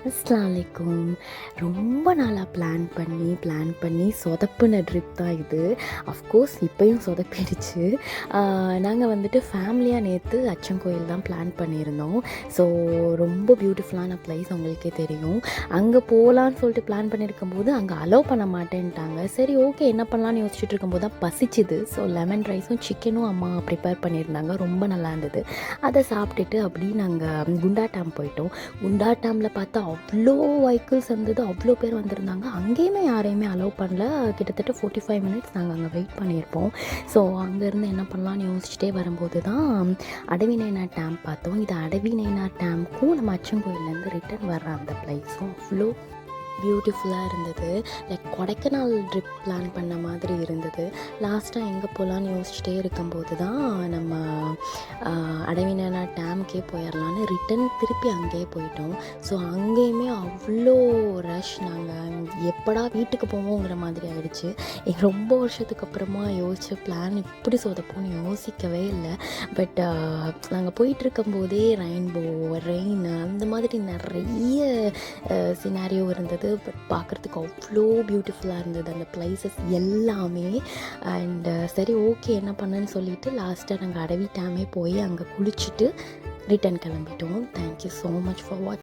அஸ்ஸலாமு அலைக்கும். ரொம்ப நாளாக பிளான் பண்ணி சொதப்புன ட்ரிப் தான் இது. அஃப்கோர்ஸ் இப்பயும் சொதப்பிடுச்சு. நாங்கள் வந்துட்டு ஃபேமிலியாக நேற்று அச்சங்கோயில் தான் பிளான் பண்ணியிருந்தோம். ஸோ ரொம்ப பியூட்டிஃபுல்லான ப்ளேஸ் உங்களுக்கே தெரியும். அங்கே போகலான்னு சொல்லிட்டு பிளான் பண்ணியிருக்கும்போது அங்கே அலோவ் பண்ண மாட்டேன்ட்டாங்க. சரி ஓகே என்ன பண்ணலான்னு யோசிச்சுட்டு இருக்கும்போது தான் பசிச்சுது. ஸோ லெமன் ரைஸும் சிக்கனும் அம்மா ப்ரிப்பேர் பண்ணியிருந்தாங்க. ரொம்ப நல்லா இருந்தது. அதை சாப்பிட்டுட்டு அப்படி நாங்கள் குண்டா டேம் போயிட்டோம். குண்டா டேமில் பார்த்தா அவ்வளோ வெஹிக்கிள்ஸ் இருந்தது, அவ்வளோ பேர் வந்திருந்தாங்க. அங்கேயுமே யாரையுமே அலோவ் பண்ணல. கிட்டத்தட்ட 45 மினிட்ஸ் நாங்கள் அங்கே வெயிட் பண்ணியிருப்போம். ஸோ அங்கேருந்து என்ன பண்ணலான்னு யோசிச்சுட்டே வரும்போது தான் அடவிநயனார் டேம் பார்த்தோம். இது அடவிநயனார் டேமுக்கும் நம்ம அச்சங்கோயிலேருந்து ரிட்டர்ன் வர்ற அந்த பிளேஸும் அவ்வளோ பியூட்டிஃபுல்லாக இருந்தது. லைக் கொடைக்கானல் ட்ரிப் பிளான் பண்ண மாதிரி இருந்தது. லாஸ்ட்டாக எங்கே போகலான்னு யோசிச்சுட்டே இருக்கும்போது தான் நம்ம அடவிநயனார் டேமுக்கே போயிடலான்னு ரிட்டன் திருப்பி அங்கேயே போயிட்டோம். ஸோ அங்கேயுமே அவ்வளோ ரஷ். நாங்கள் எப்படா வீட்டுக்கு போவோங்கிற மாதிரி ஆயிடுச்சு. ரொம்ப வருஷத்துக்கு அப்புறமா யோசித்த பிளான் இப்படி சொதப்போன்னு யோசிக்கவே இல்லை. பட் நாங்கள் போயிட்டுருக்கும்போதே ரெயின் அந்த மாதிரி நிறைய சினாரியோ இருந்தது. பட் பார்க்குறதுக்கு அவ்வளோ பியூட்டிஃபுல்லாக இருந்தது அந்த பிளேசஸ் எல்லாமே. அண்டு சரி ஓகே என்ன பண்ணுன்னு சொல்லிவிட்டு லாஸ்ட்டாக நாங்கள் அடவி டேமே போய் அங்கே குளிச்சுட்டு ரிட்டன் கிளம்பிட்டோம். தேங்க்யூ ஸோ மச் ஃபார் வாட்சிங்.